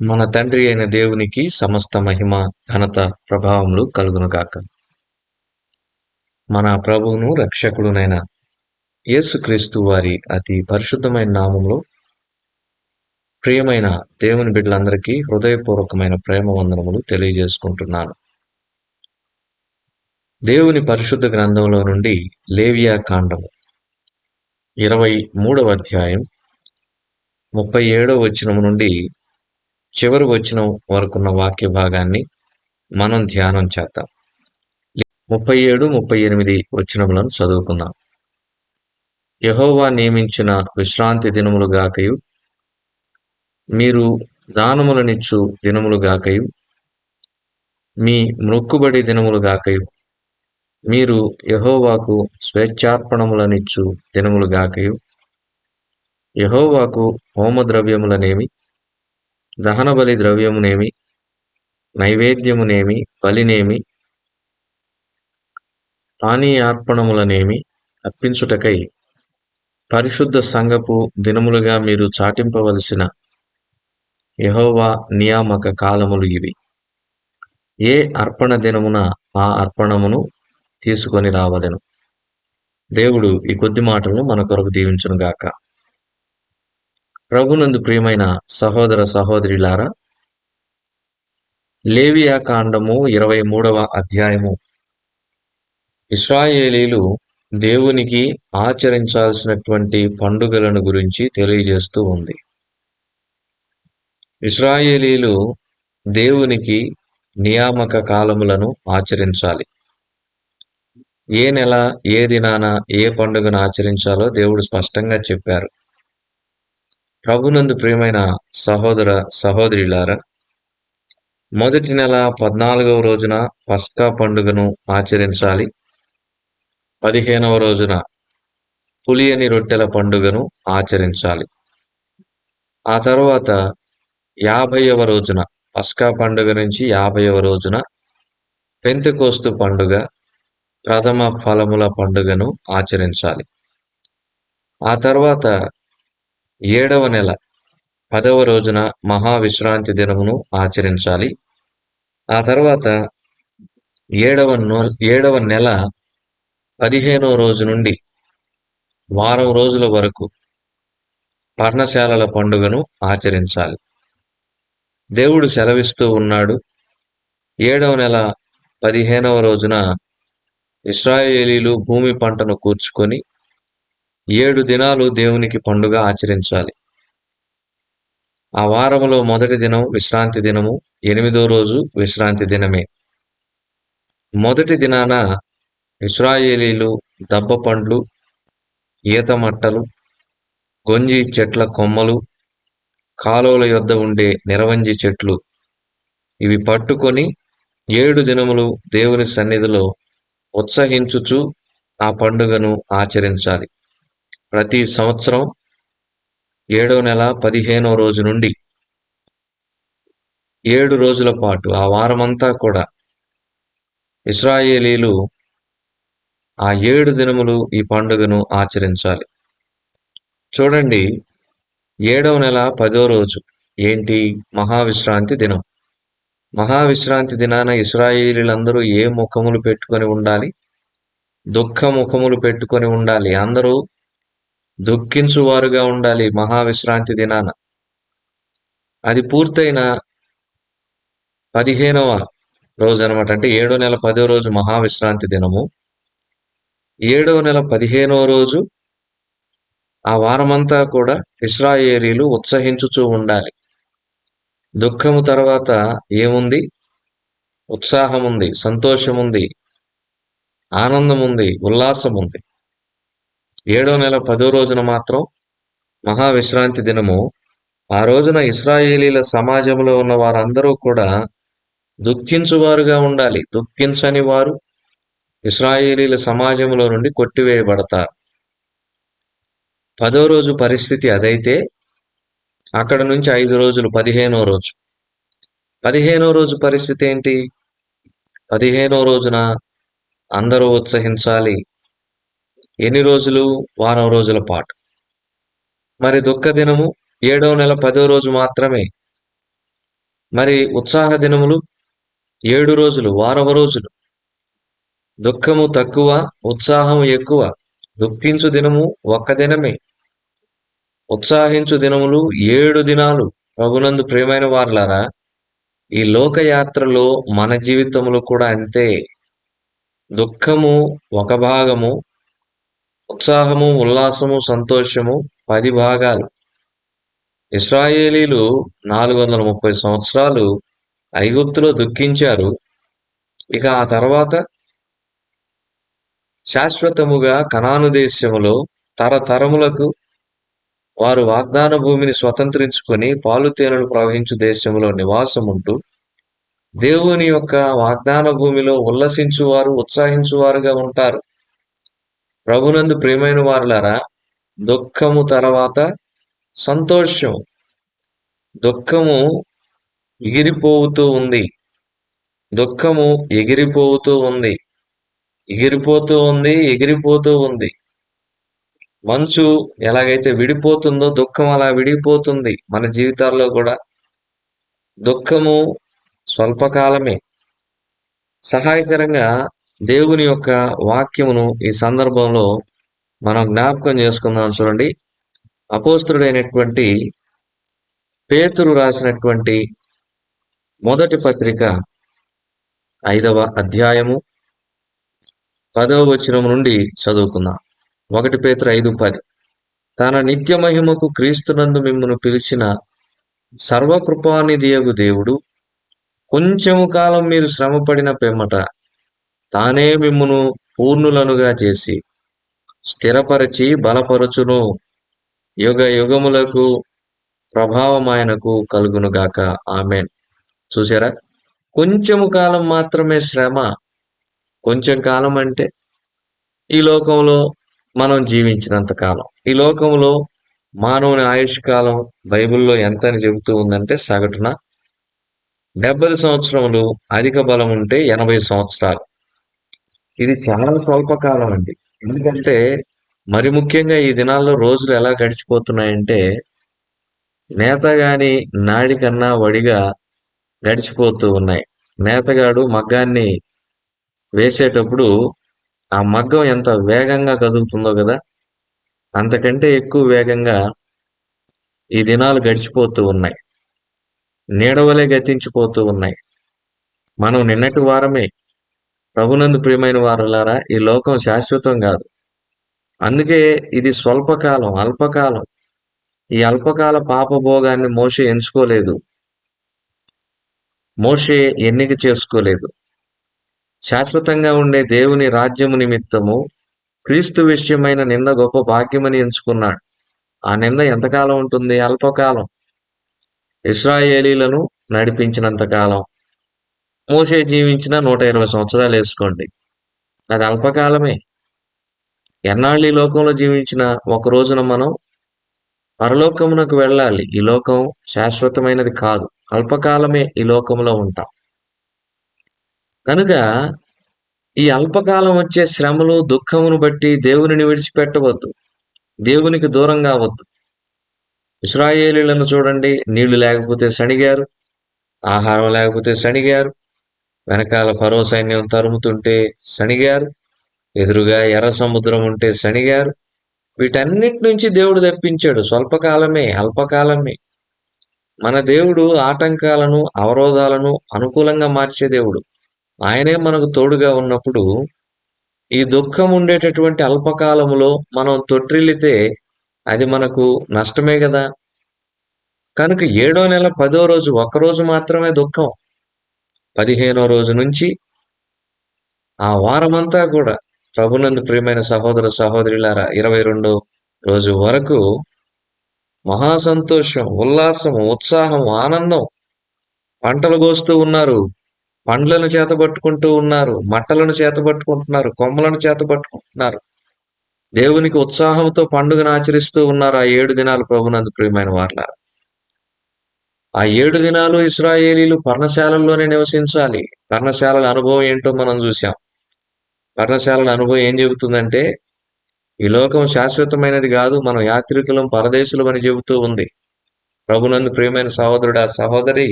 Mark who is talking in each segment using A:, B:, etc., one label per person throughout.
A: మన తండ్రి అయిన దేవునికి సమస్త మహిమ, ఘనత, ప్రభావములు కలుగునుగాక. మన ప్రభువును రక్షకుడునైన యేసుక్రీస్తు వారి అతి పరిశుద్ధమైన నామంలో ప్రియమైన దేవుని బిడ్డలందరికీ హృదయపూర్వకమైన ప్రేమ వందనములు తెలియజేసుకుంటున్నాను. దేవుని పరిశుద్ధ గ్రంథంలో నుండి లేవియా కాండము 23వ అధ్యాయం 37వ వచనం నుండి చివరి వచనం వరకున్న వాక్య భాగాన్ని మనం ధ్యానం చేద్దాం. 37, 38 వచనములను చదువుకుందాం. యెహోవా నియమించిన విశ్రాంతి దినములుగాకయు మీరు దానములనిచ్చు దినములుగాకయు మీ మ్రొక్కుబడి దినములుగాకయు మీరు యెహోవాకు స్వేచ్ఛార్పణములనిచ్చు దినములుగాకయు యెహోవాకు హోమద్రవ్యములనేమి దహనబలి ద్రవ్యమునేమి నైవేద్యమునేమి బలినేమి పానీయార్పణములనేమి అర్పించుటకై పరిశుద్ధ సంఘపు దినములుగా మీరు చాటింపవలసిన యెహోవా నియామక కాలములు ఇవి. ఏ అర్పణ దినమున ఆ అర్పణమును తీసుకొని రావలెను. దేవుడు ఈ కొద్ది మాటలను మన కొరకు దీవించునుగాక. ప్రభునందు ప్రియమైన సహోదర సహోదరులారా, లేవియా కాండము 23వ అధ్యాయము ఇశ్రాయేలీలు దేవునికి ఆచరించాల్సినటువంటి పండుగలను గురించి తెలియజేస్తూ ఉంది. ఇశ్రాయేలీలు దేవునికి నియామక కాలములను ఆచరించాలి. ఏ నెల, ఏ దినాన ఏ పండుగను ఆచరించాలో దేవుడు స్పష్టంగా చెప్పారు. ప్రభునందు ప్రియమైన సహోదర సహోదరులారా, మొదటి నెల 14వ రోజున పస్కా పండుగను ఆచరించాలి. 15వ రోజున పులియని రొట్టెల పండుగను ఆచరించాలి. ఆ తరువాత 50వ రోజున పస్కా పండుగ నుంచి 50వ రోజున పెంతెకోస్తు పండుగ, ప్రథమ ఫలముల పండుగను ఆచరించాలి. ఆ తర్వాత 7వ నెల 10వ రోజున మహావిశ్రాంతి దినమును ఆచరించాలి. ఆ తర్వాత 7వ నెల 15వ రోజు నుండి వారం రోజుల వరకు పర్ణశాలల పండుగను ఆచరించాలి. దేవుడు సెలవిస్తూ ఉన్నాడు, 7వ నెల 15వ రోజున ఇశ్రాయేలీలు భూమి పంటను కూర్చుకొని 7 దినాలు దేవునికి పండుగ ఆచరించాలి. ఆ వారములో మొదటి దినం విశ్రాంతి దినము, 8వ రోజు విశ్రాంతి దినమే. మొదటి దినాన ఇశ్రాయేలీలు దబ్బ పండ్లు, ఈత మట్టలు, గొంజి చెట్ల కొమ్మలు, కాలువల యొద్ద ఉండే నిరవంజి చెట్లు ఇవి పట్టుకొని 7 దినములు దేవుని సన్నిధిలో ఉత్సహించుచు ఆ పండుగను ఆచరించాలి. ప్రతి సంవత్సరం 7వ నెల 15వ రోజు నుండి 7 రోజుల పాటు ఆ వారమంతా కూడా ఇశ్రాయేలీలు ఆ 7 దినములు ఈ పండుగను ఆచరించాలి. చూడండి, 7వ నెల 10వ రోజు ఏంటి? మహావిశ్రాంతి దినం. మహావిశ్రాంతి దినాన ఇశ్రాయేలీలందరూ ఏ ముఖములు పెట్టుకొని ఉండాలి? దుఃఖ ముఖములు పెట్టుకొని ఉండాలి. అందరూ దుఃఖించువారుగా ఉండాలి మహావిశ్రాంతి దినాన. అది పూర్తయిన 15వ రోజు అనమాట. అంటే 7వ నెల 10వ రోజు మహావిశ్రాంతి దినము. 7వ నెల 15వ రోజు ఆ వారమంతా కూడా ఇశ్రాయేలీలు ఉత్సహించుచూ ఉండాలి. దుఃఖము తర్వాత ఏముంది? ఉత్సాహం ఉంది, సంతోషం ఉంది, ఆనందం ఉంది, ఉల్లాసం ఉంది. 7వ నెల 10వ రోజున మాత్రం మహావిశ్రాంతి దినము. ఆ రోజున ఇశ్రాయేలీల సమాజంలో ఉన్న వారందరూ కూడా దుఃఖించువారుగా ఉండాలి. దుఃఖించని వారు ఇశ్రాయేలీల సమాజంలో నుండి కొట్టివేయబడతారు. 10వ రోజు పరిస్థితి అదైతే అక్కడ నుంచి 5 రోజులు 15వ రోజు. 15వ రోజు పరిస్థితి ఏంటి? 15వ రోజున అందరూ ఉత్సహించాలి. ఎన్ని రోజులు? వారం రోజుల పాటు. మరి దుఃఖ దినము 7వ నెల 10వ రోజు మాత్రమే. మరి ఉత్సాహ దినములు 7 రోజులు, వారవ రోజులు. దుఃఖము తక్కువ, ఉత్సాహము ఎక్కువ. దుఃఖించు దినము ఒక్క దినమే. ఉత్సాహించు దినములు 7 దినాలు. ప్రభునందు ప్రియమైన వారలారా, ఈ లోకయాత్రలో మన జీవితంలో కూడా అంతే. దుఃఖము ఒక భాగము, ఉత్సాహము, ఉల్లాసము, సంతోషము 10 భాగాలు. ఇశ్రాయేలీలు 430 సంవత్సరాలు ఐగుప్తులో దుఃఖించారు. ఇక ఆ తర్వాత శాశ్వతముగా కనాను దేశములో తరతరములకు వారు వాగ్దాన భూమిని స్వతంత్రించుకొని పాలు తేనెలు ప్రవహించు దేశంలో నివాసముంటూ దేవుని యొక్క వాగ్దాన భూమిలో ఉల్లసించువారు, ఉత్సాహించువారుగా ఉంటారు. ప్రభునందు ప్రియమైన వారులారా, దుఃఖము తర్వాత సంతోషం. దుఃఖము ఎగిరిపోతూ ఉంది. దుఃఖము ఎగిరిపోతూ ఉంది. ఎగిరిపోతూ ఉంది, ఎగిరిపోతూ ఉంది. మంచు ఎలాగైతే విడిపోతుందో దుఃఖం అలా విడిపోతుంది. మన జీవితాల్లో కూడా దుఃఖము స్వల్పకాలమే. సహాయకరంగా దేవుని యొక్క వాక్యమును ఈ సందర్భంలో మనం జ్ఞాపకం చేసుకుందాం. చూడండి, అపోస్తలుడైనటువంటి పేతురు రాసినటువంటి మొదటి పత్రిక 5వ అధ్యాయము 10వ వచనం నుండి చదువుకుందాం. 1 పేతురు 5:10. తన నిత్య మహిమకు క్రీస్తునందు మిమ్మును పిలిచిన సర్వకృపానిధియగు దేవుడు కొంచెము కాలం మీరు శ్రమపడిన పిమ్మట తానే మిమ్మును పూర్ణులనుగా చేసి స్థిరపరచి బలపరచును. యుగ యుగములకు ప్రభావమాయనకు కలుగునుగాక. ఆమేన్. చూసారా, కొంచెము కాలం మాత్రమే శ్రమ. కొంచెం కాలం అంటే ఈ లోకంలో మనం జీవించినంత కాలం. ఈ లోకంలో మానవుని ఆయుష్ కాలం బైబిల్లో ఎంత అని చెబుతూ ఉందంటే సగటున 70 సంవత్సరములు, అధిక బలం ఉంటే 80 సంవత్సరాలు. ఇది చాలా స్వల్పకాలం అండి. ఎందుకంటే మరి ముఖ్యంగా ఈ దినాల్లో రోజులు ఎలా గడిచిపోతున్నాయంటే నేత గాని నాడి కన్నా వడిగా గడిచిపోతూ ఉన్నాయి. నేతగాడు మగ్గాన్ని వేసేటప్పుడు ఆ మగ్గం ఎంత వేగంగా కదులుతుందో కదా, అంతకంటే ఎక్కువ వేగంగా ఈ దినాలు గడిచిపోతూ ఉన్నాయి. నీడవలే గతించిపోతూ ఉన్నాయి. మనం నిన్నటి వారమే. ప్రభునందు ప్రియమైన వారలారా, ఈ లోకం శాశ్వతం కాదు. అందుకే ఇది స్వల్పకాలం, అల్పకాలం. ఈ అల్పకాల పాపభోగాన్ని మోషే ఎంచుకోలేదు. మోషే ఎన్నిక చేసుకోలేదు. శాశ్వతంగా ఉండే దేవుని రాజ్యము నిమిత్తము క్రీస్తు విషయమైన నింద గొప్ప భాగ్యమని ఎంచుకున్నాడు. ఆ నింద ఎంతకాలం ఉంటుంది? అల్పకాలం. ఇశ్రాయేలీలను నడిపించినంత కాలం. మోషే జీవించిన 120 సంవత్సరాలు వేసుకోండి, అది అల్పకాలమే. ఎన్నాళ్ళు ఈ లోకంలో జీవించిన ఒక రోజున మనం పరలోకమునకు వెళ్ళాలి. ఈ లోకం శాశ్వతమైనది కాదు, అల్పకాలమే ఈ లోకంలో ఉంటాం. కనుక ఈ అల్పకాలం వచ్చే శ్రమలు, దుఃఖమును బట్టి దేవునిని విడిచిపెట్టవద్దు, దేవునికి దూరం కావద్దు. ఇశ్రాయేలీలను చూడండి, నీళ్లు లేకపోతే సణిగారు, ఆహారం లేకపోతే సణిగారు, వెనకాల ఫరో సైన్యం తరుముతుంటే సణిగారు, ఎదురుగా ఎర్ర సముద్రం ఉంటే సణిగారు. వీటన్నిటి నుంచి దేవుడు తప్పించాడు. స్వల్పకాలమే, అల్పకాలమే. మన దేవుడు ఆటంకాలను, అవరోధాలను అనుకూలంగా మార్చే దేవుడు. ఆయనే మనకు తోడుగా ఉన్నప్పుడు ఈ దుఃఖం ఉండేటటువంటి అల్పకాలములో మనం తొట్టిల్లితే అది మనకు నష్టమే కదా. కనుక 7వ నెల 10వ రోజు ఒక్కరోజు మాత్రమే దుఃఖం. 15వ రోజు నుంచి ఆ వారమంతా కూడా ప్రభునందు ప్రియమైన సహోదర సహోదరులారా 22వ రోజు వరకు మహా సంతోషం, ఉల్లాసము, ఉత్సాహం, ఆనందం. పంటలు కోస్తూ ఉన్నారు, పండ్లను చేతబట్టుకుంటూ ఉన్నారు, మట్టలను చేతబట్టుకుంటున్నారు, కొమ్మలను చేతబట్టుకుంటున్నారు. దేవునికి ఉత్సాహంతో పండుగను ఆచరిస్తూ ఉన్నారు ఆ 7 దినాలు. ప్రభునందు ప్రియమైన వారలారా, ఆ 7 దినాలు ఇశ్రాయేలీలు పర్ణశాలల్లోనే నివసించాలి. పర్ణశాలల అనుభవం ఏంటో మనం చూసాం. పర్ణశాలల అనుభవం ఏం చెబుతుందంటే ఈ లోకం శాశ్వతమైనది కాదు, మనం యాత్రికులం, పరదేశులం అని చెబుతూ ఉంది. ప్రభునందు ప్రియమైన సహోదరుడా, సహోదరి,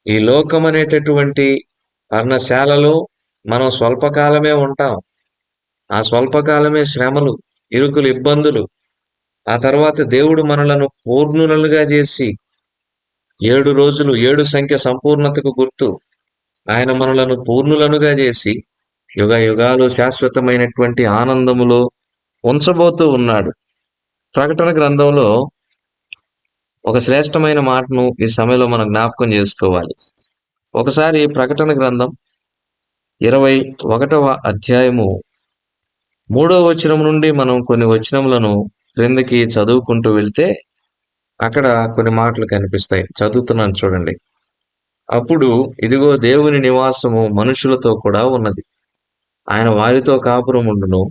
A: ఈ లోకం అనేటటువంటి పర్ణశాలలో మనం స్వల్పకాలమే ఉంటాం. ఆ స్వల్పకాలమే శ్రమలు, ఇరుకులు, ఇబ్బందులు. ఆ తర్వాత దేవుడు మనలను పూర్ణులుగా చేసి 7 రోజులు 7 సంఖ్య సంపూర్ణతకు గుర్తు. ఆయన మనలను పూర్ణులనుగా చేసి యుగాలు శాశ్వతమైనటువంటి ఆనందములో ఉంచబోతూ ఉన్నాడు. ప్రకటన గ్రంథంలో ఒక శ్రేష్టమైన మాటను ఈ సమయంలో మనం జ్ఞాపకం చేసుకోవాలి. ఒకసారి ప్రకటన గ్రంథం 21వ అధ్యాయము 3వ వచనం నుండి మనం కొన్ని వచనములను క్రిందకి చదువుకుంటూ వెళ్తే అక్కడ కొన్ని మాటలు కనిపిస్తాయి. చదువుతున్నాను చూడండి. అప్పుడు ఇదిగో దేవుని నివాసము మనుషులతో కూడా ఉన్నది. ఆయన వారితో కాపురముండును.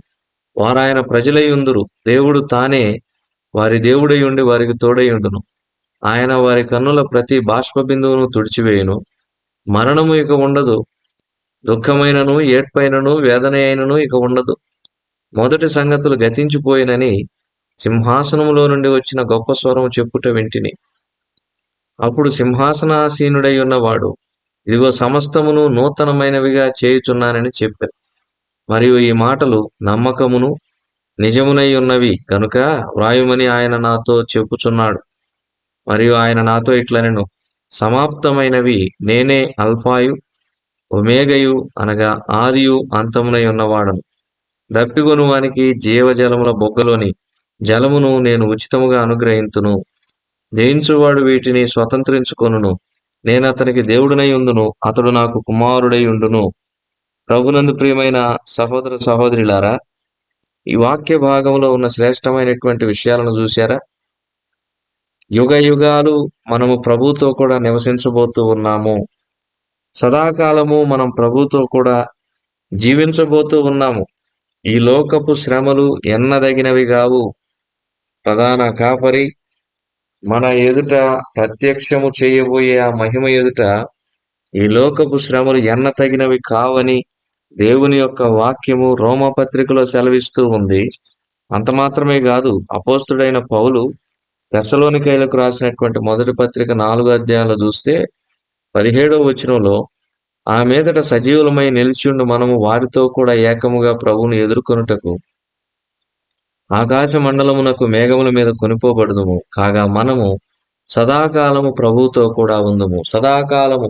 A: వారాయన ప్రజలై ఉందురు. దేవుడు తానే వారి దేవుడై ఉండి వారికి తోడై ఉండును. ఆయన వారి కన్నుల ప్రతి బాష్ప బిందువును తుడిచివేయును. మరణము ఇక ఉండదు. దుఃఖమైనను, ఏడ్పైనను, వేదన అయినను ఇక ఉండదు. మొదటి సంగతులు గతించిపోయినని సింహాసనములో నుండి వచ్చిన గొప్ప స్వరం చెప్పుట వింటిని. అప్పుడు సింహాసనాసీనుడై ఉన్నవాడు, ఇదిగో సమస్తమును నూతనమైనవిగా చేయుచున్నానని చెప్పారు. మరియు ఈ మాటలు నమ్మకమును నిజమునై ఉన్నవి కనుక వ్రాయుమని ఆయన నాతో చెప్పుచున్నాడు. మరియు ఆయన నాతో ఇట్లనెను, సమాప్తమైనవి నేనే అల్ఫాయు ఒమేగయు అనగా ఆదియు అంతమునై ఉన్నవాడను. దప్పిగొను వానికి జీవజలముల బొగ్గలోని జలమును నేను ఉచితముగా అనుగ్రహింతును. జయించువాడు వీటిని స్వతంత్రించుకొనును. నేను అతనికి దేవుడినై ఉందును, అతడు నాకు కుమారుడై ఉండును. ప్రభునందు ప్రియమైన సహోదర సహోదరులారా, ఈ వాక్య భాగంలో ఉన్న శ్రేష్టమైనటువంటి విషయాలను చూశారా? యుగాలు మనము ప్రభుతో కూడా నివసించబోతూ ఉన్నాము. సదాకాలము మనం ప్రభుతో కూడా జీవించబోతూ ఉన్నాము. ఈ లోకపు శ్రమలు ఎన్నదగినవి కావు. ప్రధాన కాపరి మన ఎదుట ప్రత్యక్షము చేయబోయే ఆ మహిమ ఎదుట ఈ లోకపు శ్రమలు ఎన్న తగినవి కావని దేవుని యొక్క వాక్యము రోమపత్రికలో సెలవిస్తూ ఉంది. అంత మాత్రమే కాదు, అపోస్తుడైన పౌలు తెస్సలోనికైలకు రాసినటువంటి మొదటి పత్రిక 4వ అధ్యాయంలో చూస్తే 17వ వచనంలో, ఆ మీదట సజీవులమై నిలిచిండు మనము వారితో కూడా ఏకముగా ప్రభువును ఎదుర్కొనుటకు ఆకాశ మండలమునకు మేఘముల మీద కొనిపోబడుదుము. కాగా మనము సదాకాలము ప్రభువుతో కూడా ఉందుము. సదాకాలము.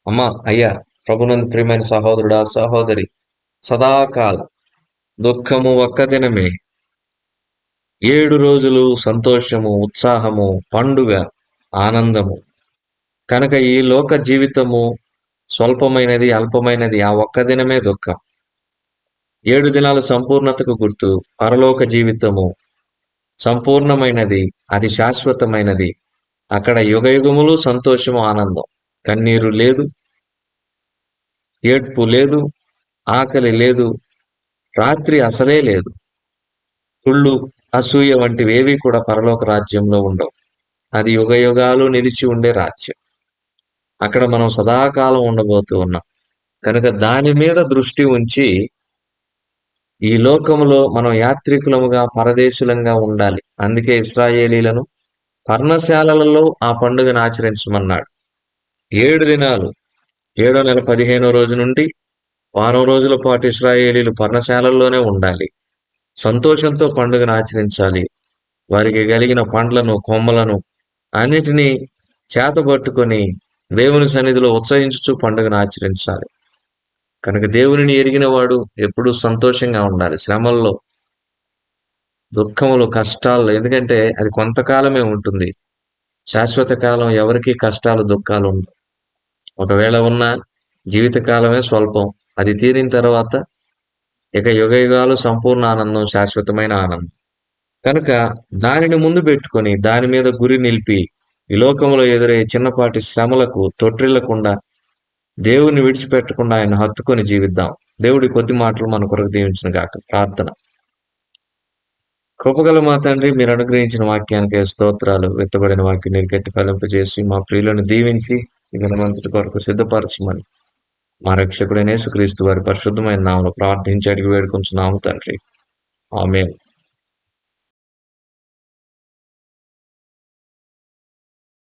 A: అమ్మా, అయ్యా, ప్రభునందు ప్రియమైన సహోదరుడా, సహోదరి, సదాకాలం. దుఃఖము ఒక్క దినమే. 7 రోజులు సంతోషము, ఉత్సాహము, పండుగ, ఆనందము. కనుక ఈ లోక జీవితము స్వల్పమైనది, అల్పమైనది. ఆ ఒక్క దినమే దుఃఖం. 7 దినాలు సంపూర్ణతకు గుర్తు. పరలోక జీవితము సంపూర్ణమైనది, అది శాశ్వతమైనది. అక్కడ యుగయుగములు సంతోషము, ఆనందం. కన్నీరు లేదు, ఏడ్పు లేదు, ఆకలి లేదు, రాత్రి అసలే లేదు. కుళ్ళు, అసూయ వంటివేవి కూడా పరలోక రాజ్యంలో ఉండవు. అది యుగయుగాలు నిలిచి ఉండే రాజ్యం. అక్కడ మనం సదాకాలం ఉండబోతూ ఉన్నాం. కనుక దాని మీద దృష్టి ఉంచి ఈ లోకములో మనం యాత్రికులముగా, పరదేశులంగా ఉండాలి. అందుకే ఇశ్రాయేలీలను పర్ణశాలలలో ఆ పండుగను ఆచరించమన్నాడు. 7 దినాలు, 7వ నెల 15వ రోజు నుండి వారం రోజుల పాటు ఇశ్రాయేలీలు పర్ణశాలల్లోనే ఉండాలి. సంతోషంతో పండుగను ఆచరించాలి. వారికి కలిగిన పండ్లను, కొమ్మలను అన్నిటినీ చేతబట్టుకొని దేవుని సన్నిధిలో ఉత్సహించుచు పండుగను ఆచరించాలి. కనుక దేవునిని ఎరిగిన వాడు ఎప్పుడూ సంతోషంగా ఉండాలి. శ్రమల్లో, దుఃఖములు, కష్టాల్లో. ఎందుకంటే అది కొంతకాలమే ఉంటుంది. శాశ్వత కాలం ఎవరికీ కష్టాలు, దుఃఖాలు ఉండవు. ఒకవేళ ఉన్న జీవితకాలమే స్వల్పం. అది తీరిన తర్వాత ఇక యుగయుగాలు సంపూర్ణ ఆనందం, శాశ్వతమైన ఆనందం. కనుక దానిని ముందు పెట్టుకొని దాని మీద గురి నిలిపి ఈ లోకంలో ఎదురయ్యే చిన్నపాటి శ్రమలకు తొట్టిల్లకుండా, దేవుని విడిచిపెట్టకుండా ఆయన హత్తుకొని జీవిద్దాం. దేవుడి కొద్ది మాటలు మన కొరకు దీవించిన గాక. ప్రార్థన. కృపగల మా తండ్రి, మీరు అనుగ్రహించిన వాక్యానికి స్తోత్రాలు. విత్తబడిన వాక్యం నీరు గట్టి ఫలింపజేసి మా ప్రియులను దీవించి ఈ దినమంతటి కొరకు సిద్ధపరచమని మా రక్షకుడైన యేసుక్రీస్తు వారి పరిశుద్ధమైన నామములో ప్రార్థించి అడిగి వేడుకొంచున్నాము తండ్రి. ఆమేన్.